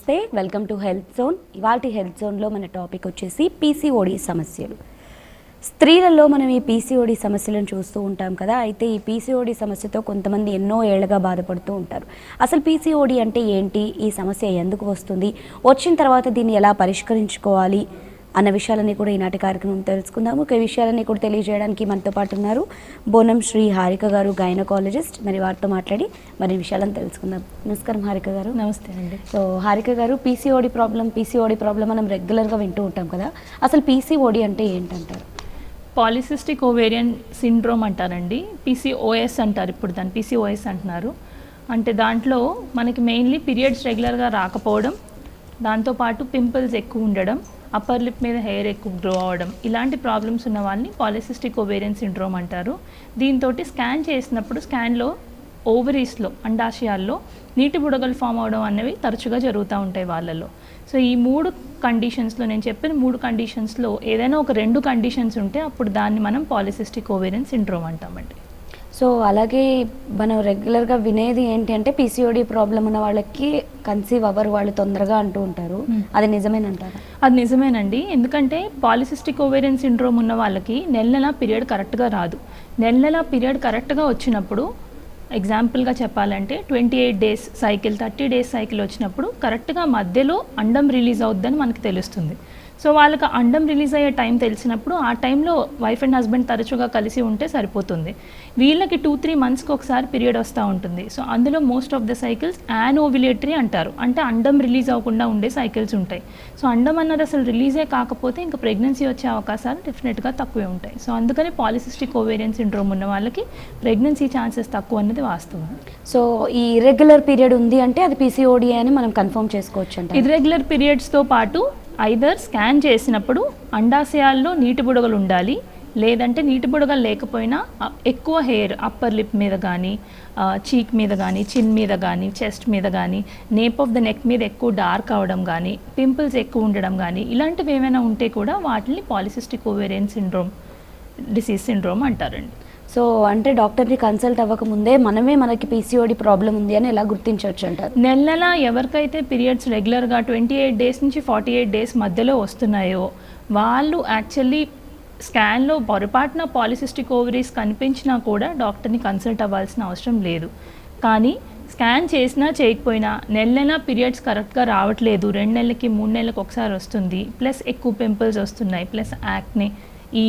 నమస్తే, welcome to health zone. ఇవాల్టి health జోన్లో మన టాపిక్ వచ్చేసి పీసీఓడి సమస్యలు. స్త్రీలలో మనం ఈ పీసీఓడి సమస్యలను చూస్తూ ఉంటాం కదా. అయితే ఈ పీసీఓడి సమస్యతో కొంతమంది ఎన్నో ఏళ్లుగా బాధపడుతూ ఉంటారు. అసలు పీసీఓడి అంటే ఏంటి, ఈ సమస్య ఎందుకు వస్తుంది, వచ్చిన తర్వాత దీన్ని ఎలా పరిష్కరించుకోవాలి అన్న విషయాలన్నీ కూడా ఈనాటి కార్యక్రమం తెలుసుకుందాము. ఈ విషయాలన్నీ కూడా తెలియజేయడానికి మనతో పాటు ఉన్నారు బోనం శ్రీ హారిక గారు, గైనకాలజిస్ట్. మరి వారితో మాట్లాడి మరి విషయాలను తెలుసుకుందాం. నమస్కారం హారిక గారు. నమస్తే అండి. సో హారిక గారు, పీసీఓడి ప్రాబ్లం మనం రెగ్యులర్గా వింటూ ఉంటాం కదా. అసలు పీసీఓడి అంటే ఏంటంటారు? పాలిసిస్టిక్ ఓవేరియన్ సిండ్రోమ్ అంటారండి. పీసీఓఎస్ అంటారు, ఇప్పుడు దాన్ని పీసీఓఎస్ అంటున్నారు. అంటే దాంట్లో మనకి మెయిన్లీ పీరియడ్స్ రెగ్యులర్గా రాకపోవడం, దాంతోపాటు పింపుల్స్ ఎక్కువ ఉండడం, అప్పర్ లిప్ మీద హెయిర్ ఎక్కువ గ్రో అవ్వడం, ఇలాంటి ప్రాబ్లమ్స్ ఉన్న వాళ్ళని పాలిసిస్టిక్ ఓవేరియన్ సిండ్రోమ్ అంటారు. దీంతో స్కాన్ చేసినప్పుడు స్కాన్లో ఓవరీస్లో, అండాశయాల్లో నీటి బుడగలు ఫామ్ అవడం అనేవి తరచుగా జరుగుతూ ఉంటాయి వాళ్ళలో. సో ఈ మూడు కండిషన్స్లో, నేను చెప్పిన మూడు కండిషన్స్లో ఏదైనా ఒక రెండు కండిషన్స్ ఉంటే అప్పుడు దాన్ని మనం పాలిసిస్టిక్ ఓవేరియన్ సిండ్రోమ్ అంటామండి. సో అలాగే మనం రెగ్యులర్గా వినేది ఏంటి అంటే పీసీఓడి ప్రాబ్లం ఉన్న వాళ్ళకి కన్సీవ్ అవ్వరు వాళ్ళు తొందరగా అంటూ ఉంటారు. అది నిజమేనంటారా? అది నిజమేనండి. ఎందుకంటే పాలిసిస్టిక్ ఓవేరియన్ సిండ్రోమ్ ఉన్న వాళ్ళకి నెల పీరియడ్ కరెక్ట్గా రాదు. నెల పీరియడ్ కరెక్ట్గా వచ్చినప్పుడు, ఎగ్జాంపుల్గా చెప్పాలంటే 28 డేస్ సైకిల్, 30 డేస్ సైకిల్ వచ్చినప్పుడు కరెక్ట్గా మధ్యలో అండం రిలీజ్ అవుద్దని మనకు తెలుస్తుంది. సో వాళ్ళకి అండం రిలీజ్ అయ్యే టైం తెలిసినప్పుడు ఆ టైంలో వైఫ్ అండ్ హస్బెండ్ తరచుగా కలిసి ఉంటే సరిపోతుంది. వీళ్ళకి 2-3 మంత్స్కి ఒకసారి పీరియడ్ వస్తూ ఉంటుంది. సో అందులో మోస్ట్ ఆఫ్ ద సైకిల్స్ యానోవ్యులేటరీ అంటారు, అంటే అండం రిలీజ్ అవ్వకుండా ఉండే సైకిల్స్ ఉంటాయి. సో అండం అన్నది అసలు రిలీజే కాకపోతే ఇంకా ప్రెగ్నెన్సీ వచ్చే అవకాశాలు డెఫినెట్గా తక్కువే ఉంటాయి. సో అందుకని పాలిసిస్టిక్ ఓవేరియన్ సిండ్రోమ్ ఉన్న వాళ్ళకి ప్రెగ్నెన్సీ ఛాన్సెస్ తక్కువ అన్నది వాస్తవం. సో ఈ ఇర్రెగ్యులర్ పీరియడ్ ఉంది అంటే అది పీసీఓడి అని మనం కన్ఫర్మ్ చేసుకోవచ్చు అంటే. ఇర్రెగ్యులర్ పీరియడ్స్తో పాటు ఐదర్ స్కాన్ చేసినప్పుడు అండాశయాల్లో నీటి బుడగలు ఉండాలి, లేదంటే నీటి బుడగలు లేకపోయినా ఎక్కువ హెయిర్ అప్పర్ లిప్ మీద కానీ, చీక్ మీద కానీ, చిన్ మీద కానీ, చెస్ట్ మీద కానీ, నేప్ ఆఫ్ ద నెక్ మీద ఎక్కువ డార్క్ అవడం కానీ, పింపుల్స్ ఎక్కువ ఉండడం కానీ, ఇలాంటివి ఏమైనా ఉంటే కూడా వాటిని polycystic ovarian syndrome disease syndrome అంటారండి. సో అంటే డాక్టర్ని కన్సల్ట్ అవ్వక ముందే మనకి పీసీఓడి ప్రాబ్లం ఉంది అని ఎలా గుర్తించవచ్చు అంటారు? నెల ఎవరికైతే పీరియడ్స్ రెగ్యులర్గా 28 డేస్ నుంచి 48 డేస్ మధ్యలో వస్తున్నాయో వాళ్ళు యాక్చువల్లీ స్కాన్లో పొరపాటున పాలిసిస్టిక్ ఓవరీస్ కనిపించినా కూడా డాక్టర్ని కన్సల్ట్ అవ్వాల్సిన అవసరం లేదు. కానీ స్కాన్ చేసినా చేయకపోయినా నెల పీరియడ్స్ కరెక్ట్గా రావట్లేదు, 2 నెలలకి 3 నెలలకు ఒకసారి వస్తుంది, ప్లస్ ఎక్కువ పింపుల్స్ వస్తున్నాయి, ప్లస్ యాక్నే, ఈ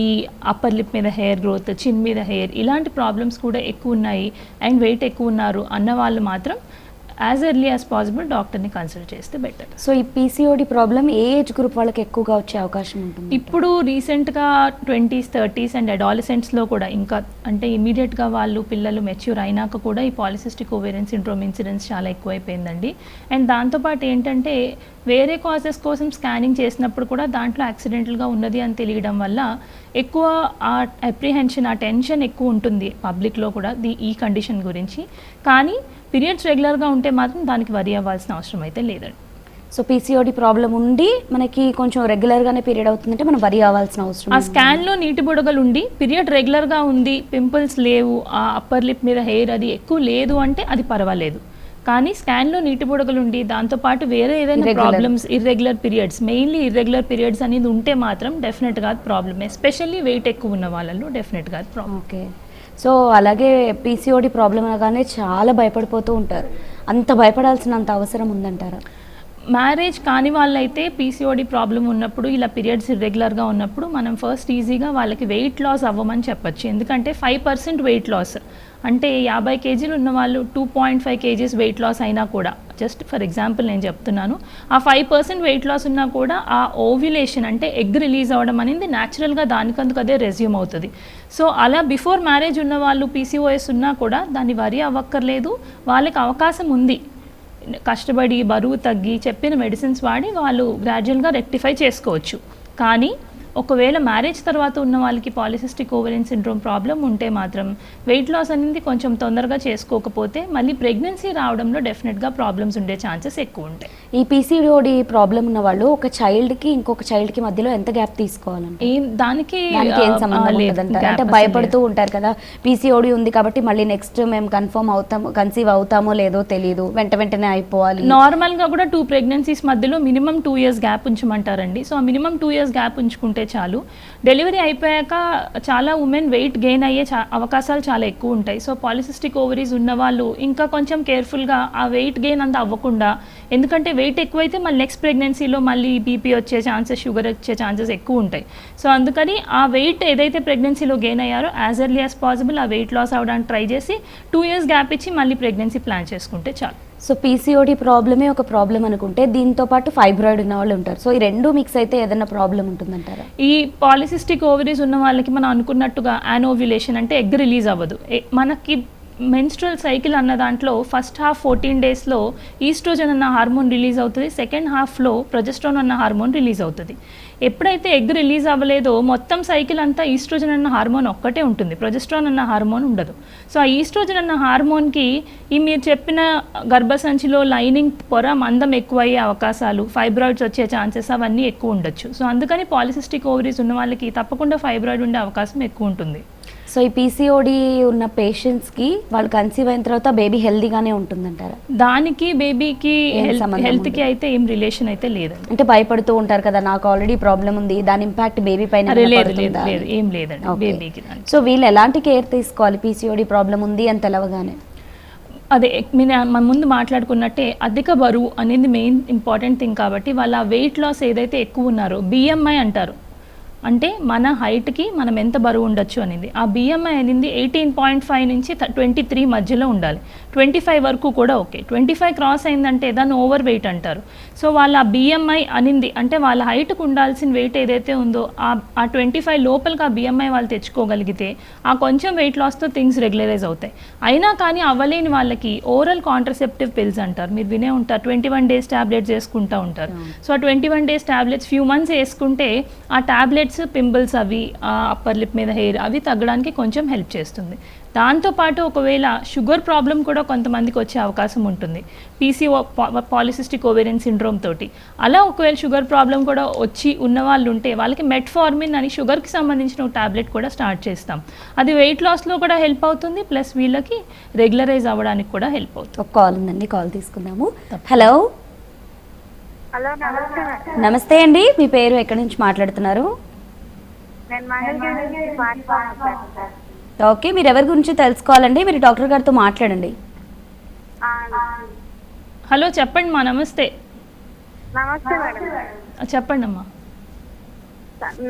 అప్పర్ లిప్ మీద హెయిర్ గ్రోత్, చిన్ మీద హెయిర్, ఇలాంటి ప్రాబ్లమ్స్ కూడా ఎక్కువ ఉన్నాయి అండ్ వెయిట్ ఎక్కువ ఉన్నారు అన్న వాళ్ళు మాత్రం యాజ్ ఎర్లీ యాజ్ పాసిబుల్ డాక్టర్ని కన్సల్ట్ చేస్తే బెటర్. సో ఈ పీసీఓడి ప్రాబ్లం ఏ ఏజ్ గ్రూప్ వాళ్ళకి ఎక్కువగా వచ్చే అవకాశం ఉంటుంది? ఇప్పుడు రీసెంట్గా 20s, 30s అండ్ అడాలసెంట్స్లో కూడా, ఇంకా అంటే ఇమీడియట్గా వాళ్ళు పిల్లలు మెచ్యూర్ అయినాక కూడా ఈ పాలిసిస్టిక్ ఓవేరియన్ సిండ్రోమ్ ఇన్సిడెన్స్ చాలా ఎక్కువైపోయిందండి. అండ్ దాంతోపాటు ఏంటంటే వేరే కాజెస్ కోసం స్కానింగ్ చేసినప్పుడు కూడా దాంట్లో యాక్సిడెంటల్గా ఉన్నది అని తెలియడం వల్ల ఎక్కువ ఆ అప్రిహెన్షన్, ఆ టెన్షన్ ఎక్కువ ఉంటుంది పబ్లిక్లో కూడా ఈ కండిషన్ గురించి. కానీ పీరియడ్స్ రెగ్యులర్గా ఉంటే మాత్రం దానికి వరి అవ్వాల్సిన అవసరం అయితే లేదండి. సో పీసీఓడి ప్రాబ్లం ఉండి మనకి కొంచెం రెగ్యులర్గానే పీరియడ్ అవుతుందంటే మనం వరి అవ్వాల్సిన అవసరం, ఆ స్కాన్లో నీటి బుడగలు ఉండి పీరియడ్ రెగ్యులర్గా ఉంది, పింపుల్స్ లేవు, ఆ అప్పర్ లిప్ మీద హెయిర్ అది ఎక్కువ లేదు అంటే అది పర్వాలేదు. కానీ స్కాన్లో నీటి బుడగలు ఉండి దాంతోపాటు వేరే ఏదైనా problems, irregular periods, mainly irregular periods అనేది ఉంటే మాత్రం డెఫినెట్గా అది ప్రాబ్లమ్, ఎస్పెషల్లీ వెయిట్ ఎక్కువ ఉన్న వాళ్ళలో డెఫినెట్గా అది ప్రాబ్లమ్. ఓకే. సో అలాగే పీసీఓడి ప్రాబ్లం అనగానే చాలా భయపడిపోతూ ఉంటారు. అంత భయపడాల్సినంత అవసరం ఉందంటారా? మ్యారేజ్ కాని వాళ్ళైతే పీసీఓడి ప్రాబ్లం ఉన్నప్పుడు, ఇలా పీరియడ్స్ ఇర్రెగ్యులర్గా ఉన్నప్పుడు మనం ఫస్ట్ ఈజీగా వాళ్ళకి వెయిట్ లాస్ అవ్వమని చెప్పచ్చు. ఎందుకంటే 5% వెయిట్ లాస్, అంటే 50 కేజీలు ఉన్న వాళ్ళు 2.5 కేజీస్ వెయిట్ లాస్ అయినా కూడా, జస్ట్ ఫర్ ఎగ్జాంపుల్ నేను చెప్తున్నాను, ఆ 5% వెయిట్ లాస్ ఉన్నా కూడా ఆ ఓవ్యులేషన్ అంటే ఎగ్ రిలీజ్ అవ్వడం అనేది న్యాచురల్గా దానికందుకు అదే రెజ్యూమ్ అవుతుంది. సో అలా బిఫోర్ మ్యారేజ్ ఉన్న వాళ్ళు పీసీఓఎస్ ఉన్నా కూడా దాన్ని వరి అవ్వక్కర్లేదు. వాళ్ళకి అవకాశం ఉంది, కష్టపడి బరువు తగ్గి చెప్పిన మెడిసిన్స్ వాడి వాళ్ళు గ్రాడ్యువల్గా రెక్టిఫై చేసుకోవచ్చు. కానీ ఒకవేళ మ్యారేజ్ తర్వాత ఉన్న వాళ్ళకి పాలిసిస్టిక్ ఓవరియన్ సిండ్రోమ్ ప్రాబ్లం ఉంటే మాత్రం వెయిట్ లాస్ అనేది కొంచెం తొందరగా చేసుకోకపోతే మళ్ళీ ప్రెగ్నెన్సీ రావడంలో డెఫినెట్గా ప్రాబ్లమ్స్ ఉండే ఛాన్సెస్ ఎక్కువ ఉంటాయి. ఈ పీసీఓడి ప్రాబ్లం ఉన్న వాళ్ళు ఒక చైల్డ్కి ఇంకొక చైల్డ్కి మధ్యలో ఎంత గ్యాప్ తీసుకోవాలంటే దానికి ఏం సంబంధం ఉంటుందంటారు? అంటే భయపడుతూ ఉంటారు కదా, పీసీఓడి ఉంది కాబట్టి మళ్ళీ నెక్స్ట్ మేము కన్సీవ్ అవుతామో లేదో తెలియదు, వెంటనే అయిపోవాలి. నార్మల్గా కూడా 2 ప్రెగ్నెన్సీస్ మధ్యలో మినిమం 2 years గ్యాప్ ఉంచమంటారండి. సో ఆ మినిమం 2 years గ్యాప్ ఉంచుకుంటే చాలు. డెలివరీ అయిపోయాక చాలా ఉమెన్ వెయిట్ గెయిన్ అయ్యే అవకాశాలు చాలా ఎక్కువ ఉంటాయి. సో పాలిసిస్టిక్ ఓవరీస్ ఉన్న వాళ్ళు ఇంకా కొంచెం కేర్ఫుల్గా ఆ వెయిట్ గెయిన్ అంతా అవ్వకుండా, ఎందుకంటే వెయిట్ ఎక్కువైతే మళ్ళీ నెక్స్ట్ ప్రెగ్నెన్సీలో మళ్ళీ బీపీ వచ్చే ఛాన్సెస్, షుగర్ వచ్చే ఛాన్సెస్ ఎక్కువ ఉంటాయి. సో అందుకని ఆ వెయిట్ ఏదైతే ప్రెగ్నెన్సీలో గెయిన్ అయ్యారో యాజ్ ఎర్లీ యాజ్ పాసిబుల్ ఆ వెయిట్ లాస్ అవ్వడానికి ట్రై చేసి 2 years గ్యాప్ ఇచ్చి మళ్ళీ ప్రెగ్నెన్సీ ప్లాన్ చేసుకుంటే చాలు. సో పీసీఓడి ప్రాబ్లమే ఒక ప్రాబ్లం అనుకుంటే దీంతో పాటు ఫైబ్రాయిడ్ ఉన్న వాళ్ళు ఉంటారు. సో ఈ రెండు మిక్స్ అయితే ఏదైనా ప్రాబ్లం ఉంటుందంటారా? ఈ పాలిసిస్టిక్ ఓవరీస్ ఉన్న వాళ్ళకి మనం అనుకున్నట్టుగా యానోవ్యులేషన్ అంటే ఎగ్ రిలీజ్ అవ్వదు. మనకి మెన్స్ట్రల్ సైకిల్ అన్న దాంట్లో ఫస్ట్ హాఫ్ 14 daysలో ఈస్ట్రోజన్ అన్న హార్మోన్ రిలీజ్ అవుతుంది, సెకండ్ హాఫ్లో ప్రొజెస్ట్రాన్ అన్న హార్మోన్ రిలీజ్ అవుతుంది. ఎప్పుడైతే ఎగ్ రిలీజ్ అవ్వలేదో మొత్తం సైకిల్ అంతా ఈస్ట్రోజన్ అన్న హార్మోన్ ఒక్కటే ఉంటుంది, ప్రొజెస్ట్రాన్ అన్న హార్మోన్ ఉండదు. సో ఆ ఈస్ట్రోజన్ అన్న హార్మోన్కి ఈ మీరు చెప్పిన గర్భసంచిలో లైనింగ్ పొర మందం ఎక్కువ అయ్యే అవకాశాలు, ఫైబ్రాయిడ్స్ వచ్చే ఛాన్సెస్ అవన్నీ ఎక్కువ ఉండొచ్చు. సో అందుకని పాలిసిస్టిక్ ఓవరీస్ ఉన్న వాళ్ళకి తప్పకుండా ఫైబ్రాయిడ్ ఉండే అవకాశం ఎక్కువ ఉంటుంది. సో ఈ పీసీఓడి ఉన్న పేషెంట్స్కి వాళ్ళు కన్సీవ్ అయిన తర్వాత బేబీ హెల్దీగానే ఉంటుందంటారా? దానికి బేబీకి హెల్త్కి అయితే ఏం రిలేషన్ అయితే లేదండి. అంటే భయపడుతూ ఉంటారు కదా, నాకు ఆల్రెడీ ప్రాబ్లం ఉంది, దాని ఇంపాక్ట్ బేబీ పైన ఏం లేదండి బేబీకి. సో వీళ్ళు ఎలాంటి కేర్ తీసుకోవాలి పీసీఓడి ప్రాబ్లం ఉంది అని తెలవగానే? అదే మన ముందు మాట్లాడుకున్నట్టే అధిక బరువు అనేది మెయిన్ ఇంపార్టెంట్ థింగ్. కాబట్టి వాళ్ళ వెయిట్ లాస్ ఏదైతే ఎక్కువ ఉన్నారో, బిఎంఐ అంటారు, అంటే మన హైట్కి మనం ఎంత బరువు ఉండొచ్చు అనేది. ఆ బిఎంఐ అనేది 18.5 నుంచి 23 మధ్యలో ఉండాలి. 25 వరకు కూడా ఓకే. 25 క్రాస్ అయిందంటే దాన్ని ఓవర్ వెయిట్ అంటారు. సో వాళ్ళ బిఎంఐ అనింది అంటే వాళ్ళ హైట్కు ఉండాల్సిన వెయిట్ ఏదైతే ఉందో ఆ 25 లోపలికి ఆ బిఎంఐ వాళ్ళు తెచ్చుకోగలిగితే ఆ కొంచెం వెయిట్ లాస్తో థింగ్స్ రెగ్యులరైజ్ అవుతాయి. అయినా కానీ అవ్వలేని వాళ్ళకి ఓరల్ కాంట్రసెప్టివ్ పిల్స్ అంటారు, మీరు వినే ఉంటారు, 21 days ట్యాబ్లెట్స్ వేసుకుంటూ ఉంటారు. సో ఆ 21 days ట్యాబ్లెట్స్ ఫ్యూ మంత్స్ వేసుకుంటే ఆ ట్యాబ్లెట్స్ పింపుల్స్ అవి అప్పర్ లిప్ మీద హెయిర్ అవి తగ్గడానికి కొంచెం హెల్ప్ చేస్తుంది. దాంతోపాటు ఒకవేళ షుగర్ ప్రాబ్లం కూడా కొంతమందికి వచ్చే అవకాశం ఉంటుంది పీసీఓ పాలిసిస్టిక్ ఓవేరియన్ సిండ్రోమ్ తోటి. అలా ఒకవేళ షుగర్ ప్రాబ్లం కూడా వచ్చి ఉన్న వాళ్ళు ఉంటే వాళ్ళకి మెట్ఫార్మిన్ అని షుగర్కి సంబంధించిన ఒక టాబ్లెట్ కూడా స్టార్ట్ చేస్తాం. అది వెయిట్ లాస్లో కూడా హెల్ప్ అవుతుంది, ప్లస్ వీళ్ళకి రెగ్యులరైజ్ అవ్వడానికి కూడా హెల్ప్ అవుతుంది. ఒక కాల్ ఉందండి, కాల్ తీసుకుందాము. హలో నమస్తే అండి, మీ పేరు ఎక్కడి నుంచి మాట్లాడుతున్నారు? ఓకే, మీరు ఎవరి గురించి తెలుసుకోవాలండి? మీరు డాక్టర్ గారితో మాట్లాడండి. హలో చెప్పండి మా. నమస్తే. నమస్తే మేడం. చెప్పండి అమ్మా.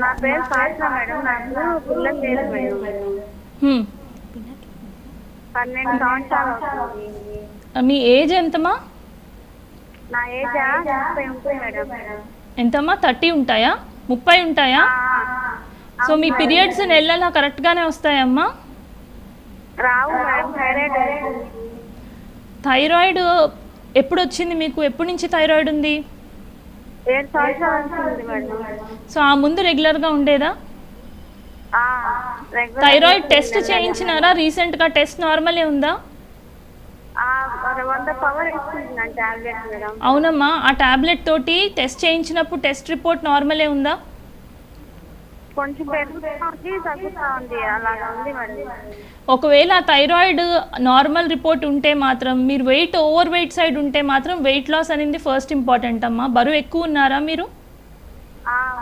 నా పేరు ఫాతిమా మేడం. నాకు పిల్లలు లేదు మేడం. 12 సంవత్సరాలు అవుతుంది. మీ ఏజ్ ఎంతమ్మా? నా ఏజ్ 30 ఉంటుంది మేడం. ఎంతమ్మా? 30 ఉంటాయా? 30 ఉంటాయా? సో మీ పీరియడ్స్ నెలలా కరెక్ట్గానే వస్తాయమ్మా? రావు మేడం. థైరాయిడ్ ఎప్పుడు వచ్చింది మీకు? ఎప్పటి నుంచి థైరాయిడ్ ఉంది? 7 సంవత్సరాలు ఉంటుంది మేడం. సో ఆ ముందు రెగ్యులర్గా ఉండేదా? థైరాయిడ్ టెస్ట్ చేయించినారా? రీసెంట్గా టెస్ట్ నార్మలే ఉందా? 100 పవర్ ఇస్తున్నాను టాబ్లెట్ మేడం. అవునమ్మా, ఆ టాబ్లెట్ తోటి టెస్ట్ చేయించినప్పుడు టెస్ట్ రిపోర్ట్ నార్మలే ఉందా? కొంచెం పెరుగుతుంది, తగ్గుతా ఉంది, అలాగా ఉంది మేడం. ఒకవేళ థైరాయిడ్ నార్మల్ రిపోర్ట్ ఉంటే మాత్రం, మీరు వెయిట్ ఓవర్ వెయిట్ సైడ్ ఉంటే మాత్రం వెయిట్ లాస్ అనేది ఫస్ట్ ఇంపార్టెంట్ అమ్మా. బరువు ఎక్కువ ఉన్నారా మీరు?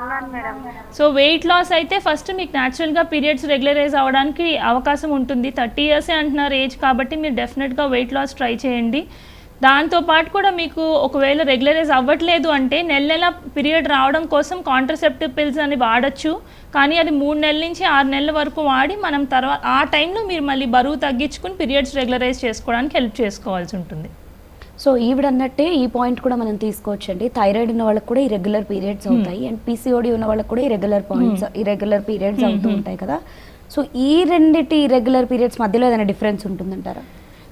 ఉన్నాను మేడం. సో వెయిట్ లాస్ అయితే ఫస్ట్ మీకు న్యాచురల్గా పీరియడ్స్ రెగ్యులరైజ్ అవ్వడానికి అవకాశం ఉంటుంది. 30 years అంటున్నారు ఏజ్, కాబట్టి మీరు డెఫినెట్గా వెయిట్ లాస్ ట్రై చేయండి. దాంతోపాటు కూడా మీకు ఒకవేళ రెగ్యులరైజ్ అవ్వట్లేదు అంటే నెల పీరియడ్ రావడం కోసం కాంట్రసెప్టివ్ పిల్స్ అని వాడచ్చు. కానీ అది 3 నెలల నుంచి 6 నెలల వరకు వాడి మనం తర్వాత ఆ టైంలో మీరు మళ్ళీ బరువు తగ్గించుకుని పీరియడ్స్ రెగ్యులరైజ్ చేసుకోవడానికి హెల్ప్ చేసుకోవాల్సి ఉంటుంది. సో ఈవిడ అన్నట్టే ఈ పాయింట్ కూడా మనం తీసుకోవచ్చండి. థైరాయిడ్ ఉన్న వాళ్ళకి కూడా ఇరెగ్యులర్ పీరియడ్స్ అవుతాయి, అండ్ పీసీఓడి ఉన్న వాళ్ళకి కూడా ఇరెగ్యులర్ పీరియడ్స్ అవుతూ ఉంటాయి కదా. సో ఈ రెండిటి ఇరెగ్యులర్ పీరియడ్స్ మధ్యలో ఏదైనా డిఫరెన్స్ ఉంటుందంటారా?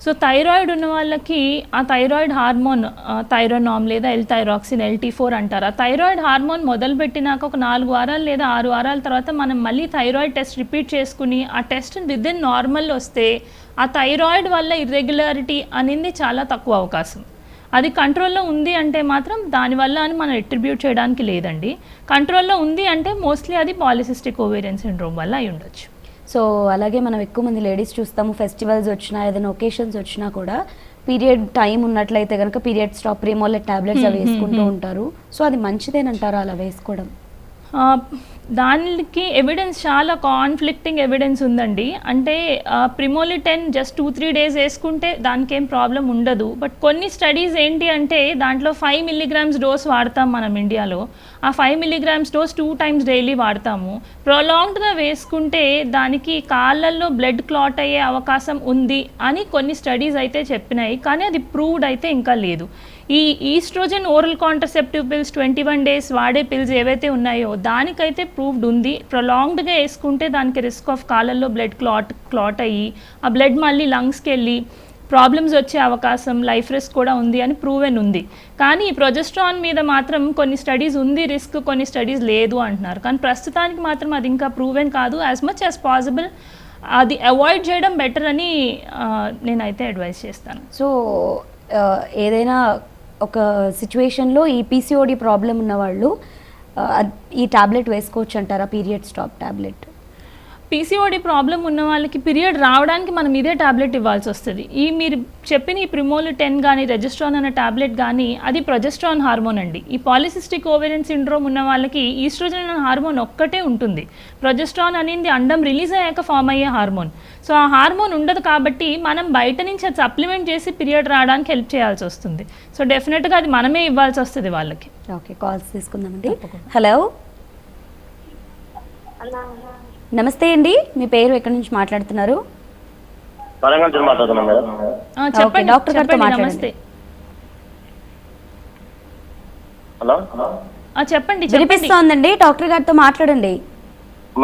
సో థైరాయిడ్ ఉన్న వాళ్ళకి ఆ థైరాయిడ్ హార్మోన్ థైరోనామ్ లేదా L-థైరాక్సిన్ LT4 అంటారు. ఆ థైరాయిడ్ హార్మోన్ మొదలుపెట్టినాక ఒక 4 వారాలు లేదా 6 వారాల తర్వాత మనం మళ్ళీ థైరాయిడ్ టెస్ట్ రిపీట్ చేసుకుని ఆ టెస్ట్ విదిన్ నార్మల్ వస్తే ఆ థైరాయిడ్ వల్ల ఇర్రెగ్యులారిటీ అనేది చాలా తక్కువ అవకాశం. అది కంట్రోల్లో ఉంది అంటే మాత్రం దానివల్ల అని మనం అట్రిబ్యూట్ చేయడానికి లేదండి. కంట్రోల్లో ఉంది అంటే మోస్ట్లీ అది పాలిసిస్టిక్ ఓవేరియన్ సిండ్రోమ్ వల్ల అయి ఉండొచ్చు. సో అలాగే మనం ఎక్కువ మంది లేడీస్ చూస్తాము, ఫెస్టివల్స్ వచ్చినా ఏదైనా ఒకేషన్స్ వచ్చినా కూడా పీరియడ్ టైం ఉన్నట్లయితే కనుక పీరియడ్ స్టాప్ ప్రిమోలెట్ టాబ్లెట్స్ అవి వేసుకుంటూ ఉంటారు. సో అది మంచిదేనంటారా అలా వేసుకోవడం? దానికి ఎవిడెన్స్ చాలా కాన్ఫ్లిక్టింగ్ ఎవిడెన్స్ ఉందండి. అంటే ప్రిమోలిటెన్ జస్ట్ 2-3 డేస్ వేసుకుంటే దానికి ఏం ప్రాబ్లం ఉండదు. బట్ కొన్ని స్టడీస్ ఏంటి అంటే దాంట్లో 5 mg డోస్ వాడతాం మనం ఇండియాలో. ఆ 5 mg డోస్ 2 times డైలీ వాడతాము. ప్రొలాంగ్డ్గా వేసుకుంటే దానికి కాళ్ళల్లో బ్లడ్ క్లాట్ అయ్యే అవకాశం ఉంది అని కొన్ని స్టడీస్ అయితే చెప్పినాయి, కానీ అది ప్రూవ్డ్ అయితే ఇంకా లేదు. ఈ oestrogen oral contraceptive pills 21 days వాడే పిల్స్ ఏవైతే ఉన్నాయో దానికైతే ప్రూవ్డ్ ఉంది. ప్రొలాంగ్డ్గా వేసుకుంటే దానికి రిస్క్ ఆఫ్ కాళ్ళల్లో బ్లడ్ క్లాట్ అయ్యి ఆ బ్లడ్ మళ్ళీ లంగ్స్కి వెళ్ళి ప్రాబ్లమ్స్ వచ్చే అవకాశం, లైఫ్ రిస్క్ కూడా ఉంది అని ప్రూవెన్ ఉంది. కానీ ఈ ప్రొజెస్ట్రాన్ మీద మాత్రం కొన్ని స్టడీస్ ఉంది రిస్క్, కొన్ని స్టడీస్ లేదు అంటున్నారు. కానీ ప్రస్తుతానికి మాత్రం అది ఇంకా ప్రూవెన్ కాదు. యాజ్ మచ్ యాజ్ పాసిబుల్ అది అవాయిడ్ చేయడం బెటర్ అని నేనైతే అడ్వైస్ చేస్తాను. సో ఏదైనా ఒక సిచ్యువేషన్లో ఈ పీసీఓడి ప్రాబ్లం ఉన్నవాళ్ళు ఈ టాబ్లెట్ వేసుకోవచ్చు అంటారా, period stop tablet? PCOD problem ఉన్న వాళ్ళకి పీరియడ్ రావడానికి మనం ఇదే టాబ్లెట్ ఇవ్వాల్సి వస్తుంది. ఈ మీరు చెప్పిన ఈ ప్రిమోలిటెన్ కానీ రెజిస్ట్రాన్ అనే టాబ్లెట్ కానీ అది ప్రొజెస్ట్రాన్ హార్మోన్ అండి. ఈ పాలిసిస్టిక్ ఓవేరియన్ సిండ్రోమ్ ఉన్న వాళ్ళకి ఈస్ట్రోజన్ అనే హార్మోన్ ఒక్కటే ఉంటుంది. ప్రొజెస్ట్రాన్ అనేది అండం రిలీజ్ అయ్యాక ఫామ్ అయ్యే హార్మోన్. సో ఆ హార్మోన్ ఉండదు కాబట్టి మనం బయట నుంచి అది సప్లిమెంట్ చేసి పీరియడ్ రావడానికి హెల్ప్ చేయాల్సి వస్తుంది. సో డెఫినెట్గా అది మనమే ఇవ్వాల్సి వస్తుంది వాళ్ళకి. ఓకే, కాల్స్ తీసుకుందామండి. హలో, నమస్తే అండి, మీ పేరు ఎక్కడి నుంచి మాట్లాడుతున్నారు? చెప్పండి డాక్టర్ గారితో నమస్తే. మాట్లాడండి. హలో, చెప్పండి. వినిపిస్తోందండి, డాక్టర్ గారితో మాట్లాడండి.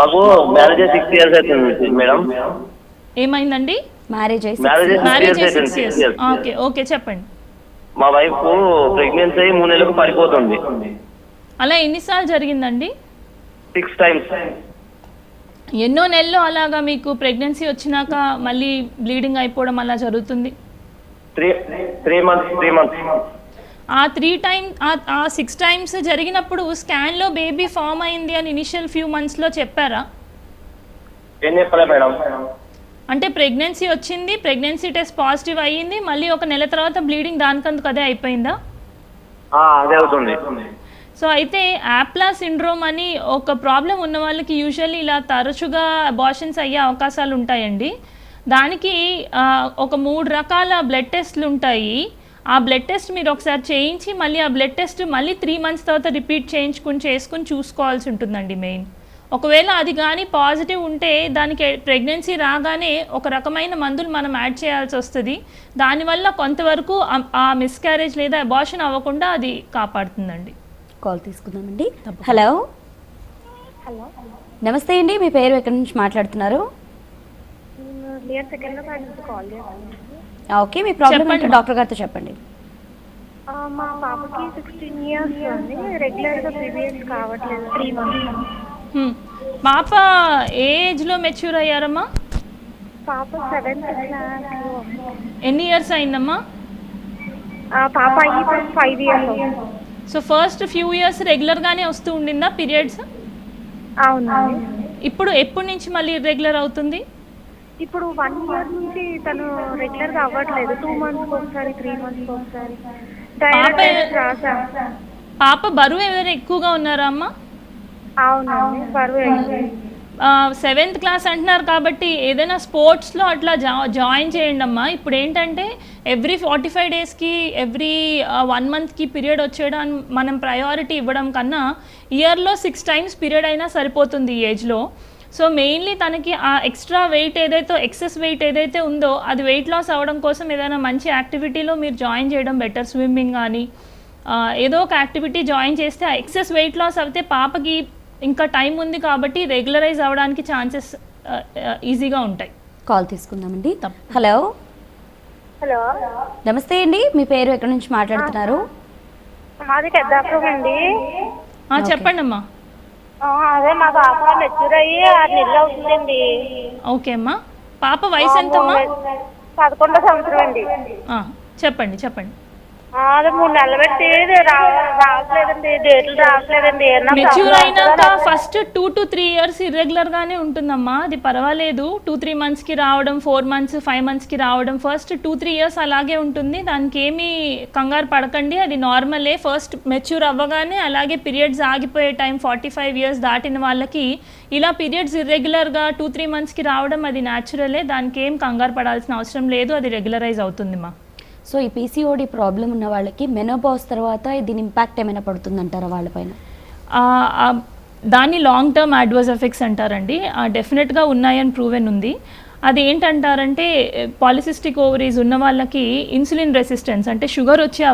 మాకు మ్యారేజ్ 6 years అవుతుంది మేడం. ఏమైందండి? Marriage marriage 6 years. Okay okay, చెప్పండి. మా వైఫ్ ప్రెగ్నెన్సీ 3 నెలలకు పడిపోతుంది. అలా ఎన్నిసార్లు జరిగిందండి? 6 times. ఎన్నో నెలలు అలాగా మీకు ప్రెగ్నెన్సీ వచ్చినాక మళ్ళీ బ్లీడింగ్ అయిపోవడం అలా జరుగుతుంది? 3 months. ఆ 6 times జరిగినప్పుడు స్కాన్లో బేబీ ఫామ్ అయింది అని ఇనిషియల్ ఫ్యూ మంత్స్లో చెప్పారా? ఏం చెప్పలే మేడం. అంటే ప్రెగ్నెన్సీ వచ్చింది, ప్రెగ్నెన్సీ టెస్ట్ పాజిటివ్ అయ్యింది, మళ్ళీ ఒక నెల తర్వాత బ్లీడింగ్ దానికందుకు అదే అయిపోయిందా? అదే అవుతుంది. సో అయితే యాప్లా సిండ్రోమ్ అని ఒక ప్రాబ్లం ఉన్న వాళ్ళకి యూజువల్లీ ఇలా తరచుగా అబార్షన్స్ అయ్యే అవకాశాలు ఉంటాయండి. దానికి ఒక 3 రకాల బ్లడ్ టెస్ట్లు ఉంటాయి. ఆ బ్లడ్ టెస్ట్ మీరు ఒకసారి చేయించి మళ్ళీ ఆ బ్లడ్ టెస్ట్ మళ్ళీ 3 months తర్వాత రిపీట్ చేసుకుని చూసుకోవాల్సి ఉంటుందండి మెయిన్. ఒకవేళ అది కానీ పాజిటివ్ ఉంటే దానికి ప్రెగ్నెన్సీ రాగానే ఒక రకమైన మందులు మనం యాడ్ చేయాల్సి వస్తుంది. దానివల్ల కొంతవరకు ఆ మిస్క్యారేజ్ లేదా అబార్షన్ అవ్వకుండా అది కాపాడుతుందండి. కాల్ తీసుకుందామండి. హలో, నమస్తే అండి, మీ పేరు ఎక్కడి నుంచి మాట్లాడుతున్నారు? ఓకే, మీ ప్రాబ్లం ఏంటో డాక్టర్ గారితో చెప్పండి. మా పాపకి 16 years అండి, రెగ్యులర్గా పీరియడ్స్ కావట్లేదు 3 months. పాప ఏ ఏజ్లో మెచ్యూర్ అయ్యారమ్మా? పాప 7th class. ఎన్ని ఇయర్స్ అయిందమ్మా? పాప అయ్యి 5 years. So first few years రెగ్యులర్గానే వస్తూ ఉండిందా పీరియడ్స్? అవును. ఇప్పుడు ఎప్పటి నుంచి మళ్ళీ రెగ్యులర్ అవుతుంది? ఇప్పుడు 1 year నుంచి తను రెగ్యులర్గా అవ్వట్లేదు. 2 months ఒకసారి, 3 months ఒకసారి. పాప బరువు ఏమైనా ఎక్కువగా ఉన్నారా అమ్మా? అవునండి, బరువు. 7th class అంటున్నారు కాబట్టి ఏదైనా స్పోర్ట్స్లో అట్లా జాయిన్ చేయండి అమ్మా. ఇప్పుడు ఏంటంటే ఎవ్రీ 45 daysకి ఎవ్రీ 1 monthకి పీరియడ్ వచ్చేయడం మనం ప్రయారిటీ ఇవ్వడం కన్నా ఇయర్లో 6 times పీరియడ్ అయినా సరిపోతుంది ఈ ఏజ్లో. సో మెయిన్లీ తనకి ఆ ఎక్స్ట్రా వెయిట్ ఎక్సెస్ వెయిట్ ఏదైతే ఉందో అది వెయిట్ లాస్ అవ్వడం కోసం ఏదైనా మంచి యాక్టివిటీలో మీరు జాయిన్ చేయడం బెటర్. స్విమ్మింగ్ కానీ ఏదో ఒక యాక్టివిటీ జాయిన్ చేస్తే ఆ ఎక్సెస్ వెయిట్ లాస్ అయితే పాపకి ఇంకా టైం ఉంది కాబట్టి రెగ్యులరైజ్ అవ్వడానికి ఛాన్సెస్ ఈజీగా ఉంటాయి. కాల్ తీసుకుందామండి. హలో, హలో, నమస్తే అండి, మీ పేరు ఎక్కడి నుంచి మాట్లాడుతున్నారు? మాది పెద్దాపురం అండి. చెప్పండి అమ్మా. అదే మా పాప మెచ్యూర్ అయ్యి 6 నెలలు అవుతుందండి. ఓకే అమ్మా. పాప వయసు ఎంతమ్మా? 11వ సంవత్సరం అండి. చెప్పండి చెప్పండి. అదే 3 నెలలు పెట్టి రావట్లేదండి, డేట్లు రావట్లేదండి. మెచ్యూర్ అయినాక ఫస్ట్ 2 to 3 years ఇర్రెగ్యులర్ గానే ఉంటుందమ్మా. అది పర్వాలేదు. 2-3 months కి రావడం, 4 months 5 months కి రావడం, ఫస్ట్ 2-3 years అలాగే ఉంటుంది. దానికి ఏమీ కంగారు పడకండి, అది నార్మలే. ఫస్ట్ మెచ్యూర్ అవ్వగానే అలాగే పీరియడ్స్ ఆగిపోయే టైం 45 years దాటిన వాళ్ళకి ఇలా పీరియడ్స్ ఇర్రెగ్యులర్గా 2-3 months కి రావడం అది న్యాచురలే. దానికి ఏం కంగారు పడాల్సిన అవసరం లేదు, అది రెగ్యులరైజ్ అవుతుందిమ్మా. సో ఈ పీసీఓడి ప్రాబ్లం ఉన్న వాళ్ళకి మెనోపాజ్ తర్వాత దీని ఇంపాక్ట్ ఏమైనా పడుతుందంటారా వాళ్ళపైన? దాన్ని లాంగ్ టర్మ్ అడ్వర్స్ ఎఫెక్ట్స్ అంటారండి. డెఫినెట్గా ఉన్నాయని ప్రూవెన్ ఉంది. అది ఏంటంటారంటే పాలిసిస్టిక్ ఓవరీస్ ఉన్న వాళ్ళకి ఇన్సులిన్ రెసిస్టెన్స్ అంటే షుగర్ వచ్చే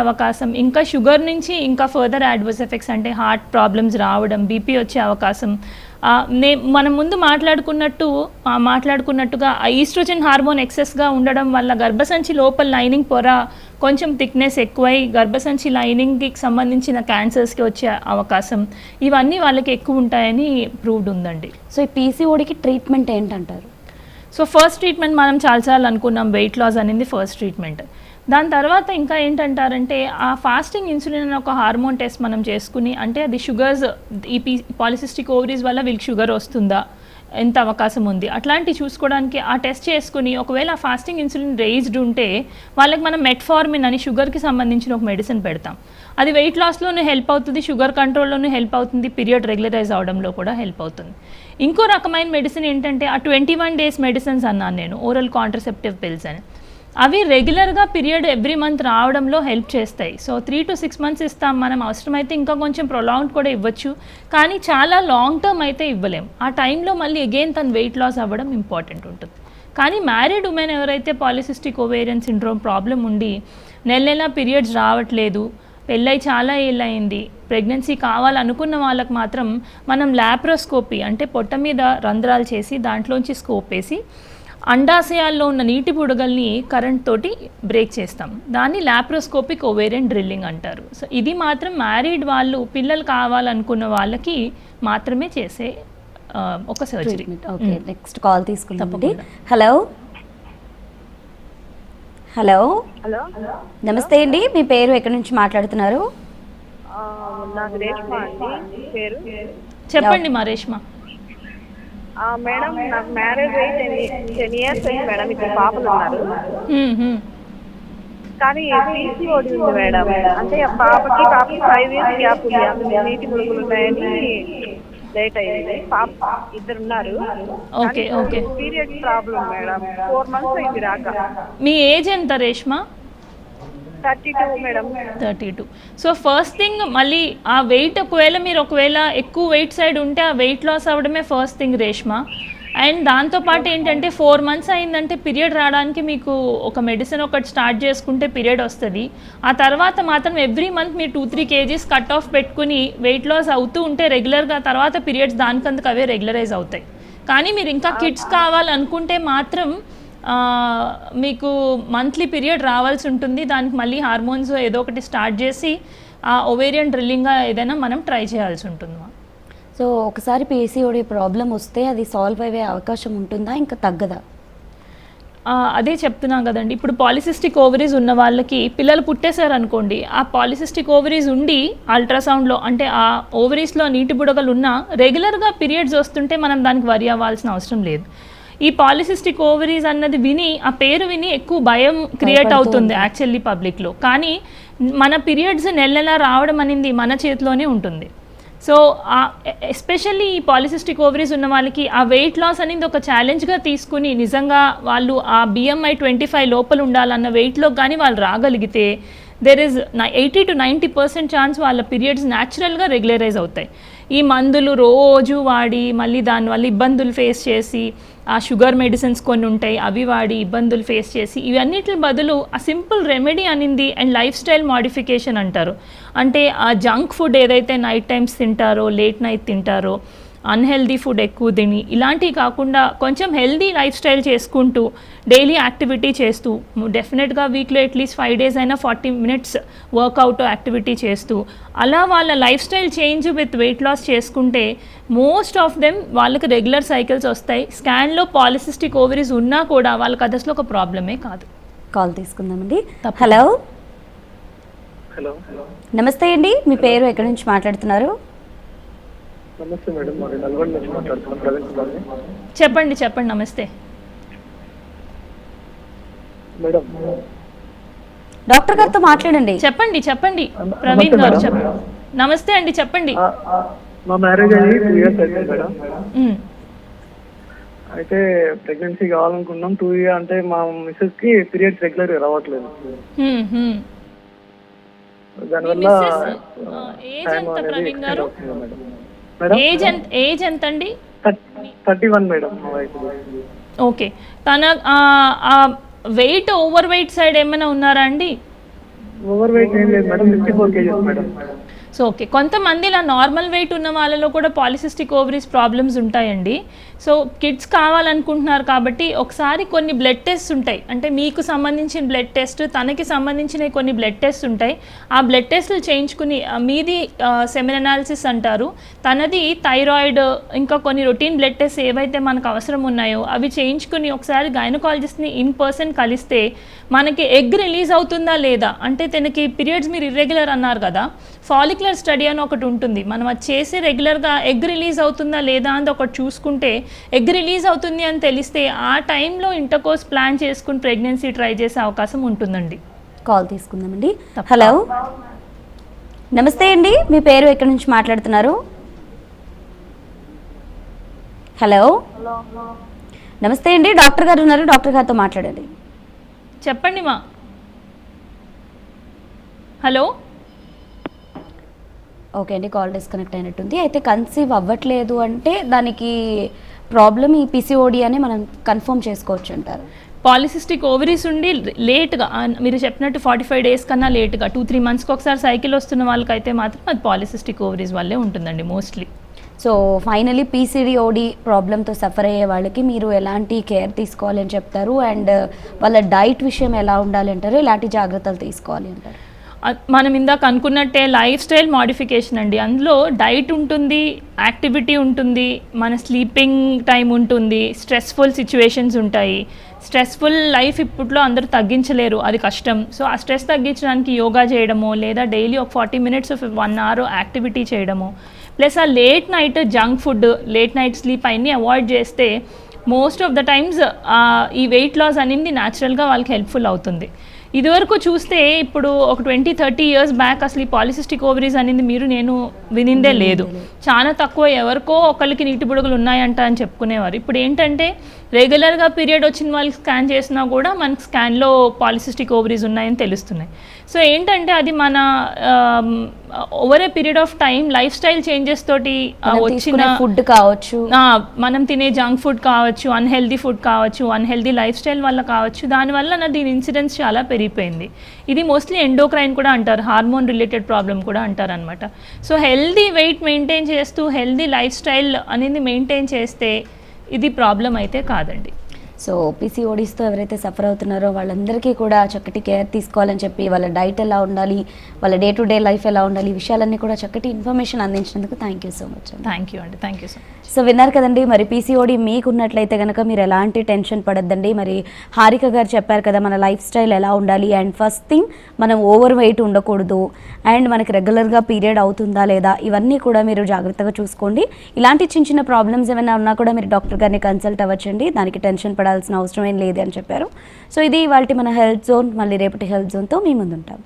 అవకాశం, ఇంకా షుగర్ నుంచి ఇంకా ఫర్దర్ అడ్వర్స్ ఎఫెక్ట్స్ అంటే హార్ట్ ప్రాబ్లమ్స్ రావడం, బీపీ వచ్చే అవకాశం. మనం ముందు మాట్లాడుకున్నట్టుగా ఈస్ట్రోజన్ హార్మోన్ ఎక్సెస్గా ఉండడం వల్ల గర్భసంచి లోపల లైనింగ్ పొర కొంచెం థిక్నెస్ ఎక్కువై గర్భసంచి లైనింగ్కి సంబంధించిన క్యాన్సర్స్కి వచ్చే అవకాశం, ఇవన్నీ వాళ్ళకి ఎక్కువ ఉంటాయని ప్రూవ్డ్ ఉందండి. సో ఈ పీసీఓడికి ట్రీట్మెంట్ ఏంటంటారు? సో ఫస్ట్ ట్రీట్మెంట్ మనం చాలాసార్లు అనుకున్నాం, వెయిట్ లాస్ అనేది ఫస్ట్ ట్రీట్మెంట్. దాని తర్వాత ఇంకా ఏంటంటారంటే ఆ ఫాస్టింగ్ ఇన్సులిన్ అనే ఒక హార్మోన్ టెస్ట్ మనం చేసుకుని, అంటే అది షుగర్స్ ఈ పాలిసిస్టిక్ ఓవరీస్ వల్ల వీళ్ళకి షుగర్ వస్తుందా, ఎంత అవకాశం ఉంది అట్లాంటివి చూసుకోవడానికి ఆ టెస్ట్ చేసుకుని ఒకవేళ ఆ ఫాస్టింగ్ ఇన్సులిన్ రేజ్డ్ ఉంటే వాళ్ళకి మనం మెట్ఫార్మిన్ అని షుగర్కి సంబంధించిన ఒక మెడిసిన్ పెడతాం. అది వెయిట్ లాస్లోనూ హెల్ప్ అవుతుంది, షుగర్ కంట్రోల్లోనూ హెల్ప్ అవుతుంది, పీరియడ్ రెగ్యులరైజ్ అవడంలో కూడా హెల్ప్ అవుతుంది. ఇంకో రకమైన మెడిసిన్ ఏంటంటే ఆ 21 days మెడిసిన్స్ అన్నాను నేను, ఓరల్ కాంట్రసెప్టివ్ పిల్స్ అని. అవి రెగ్యులర్గా పీరియడ్ ఎవ్రీ మంత్ రావడంలో హెల్ప్ చేస్తాయి. సో 3 to 6 months ఇస్తాం మనం, అవసరమైతే ఇంకా కొంచెం ప్రొలాంగ్ కూడా ఇవ్వచ్చు, కానీ చాలా లాంగ్ టర్మ్ అయితే ఇవ్వలేం. ఆ టైంలో మళ్ళీ అగైన్ తను వెయిట్ లాస్ అవ్వడం ఇంపార్టెంట్ ఉంటుంది. కానీ మ్యారీడ్ ఉమెన్ ఎవరైతే పాలిసిస్టిక్ ఓవేరియన్ సిండ్రోమ్ ప్రాబ్లం ఉండి నెల పీరియడ్స్ రావట్లేదు, పెళ్ళై చాలా ఏళ్ళయింది, ప్రెగ్నెన్సీ కావాలనుకున్న వాళ్ళకి మాత్రం మనం లాప్రోస్కోపీ అంటే పొట్ట మీద రంధ్రాలు చేసి దాంట్లోంచి స్కోప్ వేసి అండాశయాల్లో ఉన్న నీటి బుడగల్ని కరెంట్ తోటి బ్రేక్ చేస్తాం. దాన్ని లాప్రోస్కోపిక్ ఓవేరియన్ డ్రిల్లింగ్ అంటారు. సో ఇది మాత్రం మ్యారీడ్ వాళ్ళు పిల్లలు కావాలనుకున్న వాళ్ళకి మాత్రమే చేసే ఒక సర్జరీ. ఓకే, నెక్స్ట్ కాల్ తీసుకుంటామండి. హలో హలో హలో, నమస్తే అండి, మీ పేరు ఎక్కడి నుంచి మాట్లాడుతున్నారు? నాకు రేష్మా అండి పేరు. చెప్పండి మా రేష్మా. మేడం, నాకు మ్యారేజ్ అయ్యి 10 years అయింది మేడం. 2 పాపలు ఉన్నారు. కానీ పీసీఓడి ఉంది మేడం. అంటే పాపకి 5 years గ్యాప్ ఉంది, అందులో నీటి మురుగులు ఉన్నాయని లేట్ అయింది. పాప 2 ఉన్నారు. Okay okay. Period problem madam, 4 months అయింది రాక. మీ ఏజ్ ఎంత Reshma? 32 madam. 32. So first thing మళ్ళీ ఆ వెయిట్ ఒకవేళ ఎక్కువ వెయిట్ సైడ్ ఉంటే ఆ వెయిట్ లాస్ అవ్వడమే ఫస్ట్ థింగ్ రేష్మా. అండ్ దాంతోపాటు ఏంటంటే 4 months అయిందంటే పీరియడ్ రావడానికి మీకు ఒక మెడిసిన్ ఒకటి స్టార్ట్ చేసుకుంటే పీరియడ్ వస్తుంది. ఆ తర్వాత మాత్రం ఎవ్రీ మంత్ మీరు 2-3 kgs కట్ ఆఫ్ పెట్టుకుని వెయిట్ లాస్ అవుతూ ఉంటే రెగ్యులర్గా తర్వాత పీరియడ్స్ దానికందుకు అవే రెగ్యులరైజ్ అవుతాయి. కానీ మీరు ఇంకా కిడ్స్ కావాలనుకుంటే మాత్రం మీకు మంత్లీ పీరియడ్ రావాల్సి ఉంటుంది. దానికి మళ్ళీ హార్మోన్స్ ఏదో ఒకటి స్టార్ట్ చేసి ఆ ఓవేరియన్ డ్రిల్లింగ్గా ఏదైనా మనం ట్రై చేయాల్సి ఉంటుంది. సో ఒకసారి పీసీఓడి ప్రాబ్లం వస్తే అది సాల్వ్ అయ్యే అవకాశం ఉంటుందా, ఇంకా తగ్గదా? అదే చెప్తున్నాం కదండి, ఇప్పుడు పాలిసిస్టిక్ ఓవరీస్ ఉన్న వాళ్ళకి పిల్లలు పుట్టేశారనుకోండి, ఆ పాలిసిస్టిక్ ఓవరీస్ ఉండి అల్ట్రాసౌండ్లో అంటే ఆ ఓవరీస్లో నీటి బుడగలు ఉన్నా రెగ్యులర్గా పీరియడ్స్ వస్తుంటే మనం దానికి వరి అవ్వాల్సిన అవసరం లేదు. ఈ పాలిసిస్టిక్ ఓవరీస్ అన్నది ఆ పేరు విని ఎక్కువ భయం క్రియేట్ అవుతుంది యాక్చువల్లీ పబ్లిక్లో. కానీ మన పీరియడ్స్ నెల రావడం అనేది మన చేతిలోనే ఉంటుంది. సో ఎస్పెషల్లీ ఈ పాలిసిస్టిక్ ఓవరీస్ ఉన్న వాళ్ళకి ఆ వెయిట్ లాస్ అనేది ఒక ఛాలెంజ్గా తీసుకుని నిజంగా వాళ్ళు ఆ BMI 25 లోపల ఉండాలన్న వెయిట్లో కానీ వాళ్ళు రాగలిగితే దెర్ ఇస్ 80 to 90% ఛాన్స్ వాళ్ళ పీరియడ్స్ న్యాచురల్గా రెగ్యులరైజ్ అవుతాయి. ఈ మందులు రోజు వాడి మళ్ళీ దానివల్ల ఇబ్బందులు ఫేస్ చేసి ఆ షుగర్ మెడిసిన్స్ కొన్ని ఉంటాయి అవి వాడి ఇబ్బందులు ఫేస్ చేసి ఇవన్నిటి బదులు ఆ సింపుల్ రెమెడీ అనింది అండ్ లైఫ్ స్టైల్ మాడిఫికేషన్ అంటారు. అంటే ఆ జంక్ ఫుడ్ ఏదైతే నైట్ టైమ్స్ తింటారో లేట్ నైట్ తింటారో అన్హెల్దీ ఫుడ్ ఎక్కువ తిని ఇలాంటివి కాకుండా కొంచెం హెల్దీ లైఫ్ స్టైల్ చేసుకుంటూ డైలీ యాక్టివిటీ చేస్తూ డెఫినెట్గా వీక్లో అట్లీస్ట్ 5 days అయినా 40 minutes వర్కౌట్ యాక్టివిటీ చేస్తూ అలా వాళ్ళ life style change with weight loss చేసుకుంటే మోస్ట్ ఆఫ్ దెమ్ వాళ్ళకి రెగ్యులర్ సైకిల్స్ వస్తాయి. స్కాన్లో పాలిసిస్టిక్ ఓవరీస్ ఉన్నా కూడా వాళ్ళకి అది అసలు ఒక ప్రాబ్లమే కాదు. కాల్ తీసుకుందామండి. హలో హలో నమస్తే అండి, మీ పేరు ఎక్కడి నుంచి మాట్లాడుతున్నారు? నమస్తే మేడం, మరి నల్గొండ నుంచి మాట్లాడుతున్నాను, ప్రవీణ్ కుమార్. చెప్పండి. నమస్తే మేడం. డాక్టర్ గారితో మాట్లాడండి. చెప్పండి ప్రవీణ్ గారు చెప్పండి. నమస్తే అండి, చెప్పండి. మా మ్యారేజ్ అయ్యి 2 years అయితే మేడం. మ్మ్. అయితే ప్రెగ్నెన్సీ కావాలనుకున్నాం. 2 years అంటే మా మిస్సెస్ కి పీరియడ్స్ రెగ్యులర్ గా రావట్లేదు. మ్మ్, మ్మ్. దానివల్ల ఏజ్ ఎంత ప్రవీణ్ గారు? మేడం ఏజ్ ఎంత అండి? 31 మేడం మా వైఫ్. ఓకే, తన వెయిట్ ఓవర్ వెయిట్ సైడ్ ఏమైనా ఉన్నారా అండి? ఓవర్ వెయిట్ ఏం లేదు madam, 54 kgs madam. So okay, కొంతమంది ఇలా నార్మల్ వెయిట్ ఉన్న వాళ్ళలో కూడా పాలిసిస్టిక్ ఓవరీస్ ప్రాబ్లమ్స్ ఉంటాయండి. సో కిడ్స్ కావాలనుకుంటున్నారు కాబట్టి ఒకసారి కొన్ని బ్లడ్ టెస్ట్ ఉంటాయి, అంటే మీకు సంబంధించిన బ్లడ్ టెస్ట్, తనకి సంబంధించిన కొన్ని బ్లడ్ టెస్ట్ ఉంటాయి. ఆ బ్లడ్ టెస్ట్లు చేయించుకుని మీది సెమిన్ అనాలిసిస్ అంటారు, తనది థైరాయిడ్, ఇంకా కొన్ని రొటీన్ బ్లడ్ టెస్ట్ ఏవైతే మనకు అవసరం ఉన్నాయో అవి చేయించుకుని ఒకసారి గైనకాలజిస్ట్ని ఇన్ పర్సన్ కలిస్తే మనకి ఎగ్ రిలీజ్ అవుతుందా లేదా, అంటే తనకి పీరియడ్స్ మీరు ఇర్రెగ్యులర్ అన్నారు కదా, ఫాలిక్యులర్ స్టడీ అని ఒకటి ఉంటుంది. మనం అది చేసి రెగ్యులర్గా ఎగ్ రిలీజ్ అవుతుందా లేదా అని ఒకటి చూసుకుంటే ఎగ్ రిలీజ్ అవుతుంది అని తెలిస్తే ఆ టైంలో ఇంటర్కోర్స్ ప్లాన్ చేసుకుని ప్రెగ్నెన్సీ ట్రై చేసే అవకాశం ఉంటుందండి. కాల్ తీసుకుందామండి. హలో నమస్తే అండి, మీ పేరు ఎక్కడి నుంచి మాట్లాడుతున్నారు? హలో నమస్తే అండి, డాక్టర్ గారు ఉన్నారు, డాక్టర్ గారితో మాట్లాడండి. చెప్పండి మా. హలో. ఓకే అండి, కాల్ డిస్కనెక్ట్ అయినట్టుంది. అయితే కన్సీవ్ అవ్వట్లేదు అంటే దానికి ప్రాబ్లం ఈ పిసిఓడి అని మనం కన్ఫర్మ్ చేసుకోవచ్చు అంటారు. పాలిసిస్టిక్ ఓవరీస్ ఉండి లేట్గా, మీరు చెప్పినట్టు 45 days కన్నా లేట్గా 2-3 monthsకి ఒకసారి సైకిల్ వస్తున్న వాళ్ళకైతే మాత్రం అది పాలిసిస్టిక్ ఓవరీస్ వల్లే ఉంటుందండి మోస్ట్లీ. సో ఫైనలీ పీసీఓడి ప్రాబ్లంతో సఫర్ అయ్యే వాళ్ళకి మీరు ఎలాంటి కేర్ తీసుకోవాలని చెప్తారు, అండ్ వాళ్ళ డైట్ విషయం ఎలా ఉండాలి అంటారు, ఎలాంటి జాగ్రత్తలు తీసుకోవాలి అంటారు? మనం ఇందాక అనుకున్నట్టే లైఫ్ స్టైల్ మోడిఫికేషన్ అండి. అందులో డైట్ ఉంటుంది, యాక్టివిటీ ఉంటుంది, మన స్లీపింగ్ టైం ఉంటుంది, స్ట్రెస్ఫుల్ సిచ్యువేషన్స్ ఉంటాయి. స్ట్రెస్ఫుల్ లైఫ్ ఇప్పట్లో అందరూ తగ్గించలేరు, అది కష్టం. సో ఆ స్ట్రెస్ తగ్గించడానికి యోగా చేయడమో లేదా డైలీ ఒక 40 minutes 1 hour యాక్టివిటీ చేయడమో, ప్లస్ ఆ late night junk food, late night sleep అన్నీ అవాయిడ్ చేస్తే మోస్ట్ ఆఫ్ ద టైమ్స్ ఈ వెయిట్ లాస్ అనేది న్యాచురల్గా వాళ్ళకి హెల్ప్ఫుల్ అవుతుంది. ఇదివరకు చూస్తే ఇప్పుడు ఒక 20-30 years బ్యాక్ అసలు ఈ పాలిసిస్టిక్ ఓవరీస్ అనేది నేను వినిందే లేదు. చాలా తక్కువ, ఎవరికో ఒకరికి నీటి బుడగలు ఉన్నాయంట అని చెప్పుకునేవారు. ఇప్పుడు ఏంటంటే రెగ్యులర్గా పీరియడ్ వచ్చిన వాళ్ళకి స్కాన్ చేసినా కూడా మనకి స్కాన్లో పాలిసిస్టిక్ ఓవరీస్ ఉన్నాయని తెలుస్తున్నాయి. సో ఏంటంటే అది మన over a period of time life style changes తోటి వచ్చిన ఫుడ్ కావచ్చు, మనం తినే జంక్ ఫుడ్ కావచ్చు, అన్హెల్దీ ఫుడ్ కావచ్చు, అన్హెల్దీ లైఫ్ స్టైల్ వల్ల కావచ్చు, దానివల్ల దీని ఇన్సిడెన్స్ చాలా పెరిగిపోయింది. ఇది మోస్ట్లీ ఎండోక్రైన్ కూడా అంటారు, హార్మోన్ రిలేటెడ్ ప్రాబ్లం కూడా అంటారు అనమాట. సో హెల్దీ వెయిట్ మెయింటైన్ చేస్తూ హెల్దీ లైఫ్ స్టైల్ అనేది మెయింటైన్ చేస్తే ఇది ప్రాబ్లం అయితే కాదండి. సో పీసీఓడీస్తో ఎవరైతే సఫర్ అవుతున్నారో వాళ్ళందరికీ కూడా చక్కటి కేర్ తీసుకోవాలని చెప్పి, వాళ్ళ డైట్ ఎలా ఉండాలి, వాళ్ళ డే టు డే లైఫ్ ఎలా ఉండాలి, ఈ విషయాలన్నీ కూడా చక్కటి ఇన్ఫర్మేషన్ అందించినందుకు thank you so much. Thank you అండి, thank you so much. So విన్నారు కదండి, మరి పీసీఓడి మీకు ఉన్నట్లయితే కనుక మీరు ఎలాంటి టెన్షన్ పడద్దండి. మరి హారిక గారు చెప్పారు కదా మన లైఫ్ స్టైల్ ఎలా ఉండాలి, అండ్ ఫస్ట్ థింగ్ మనం ఓవర్ వెయిట్ ఉండకూడదు, అండ్ మనకి రెగ్యులర్గా పీరియడ్ అవుతుందా లేదా, ఇవన్నీ కూడా మీరు జాగ్రత్తగా చూసుకోండి. ఇలాంటి చిన్న చిన్న ప్రాబ్లమ్స్ ఏమైనా ఉన్నా కూడా మీరు డాక్టర్ గారిని కన్సల్ట్ అవ్వచ్చండి, దానికి టెన్షన్ పడాల్సిన అవసరం ఏం లేదు అని చెప్పారు. సో ఇది ఇవాళ మన హెల్త్ జోన్. మళ్ళీ రేపటి హెల్త్ జోన్తో మీ ముందుంటాం.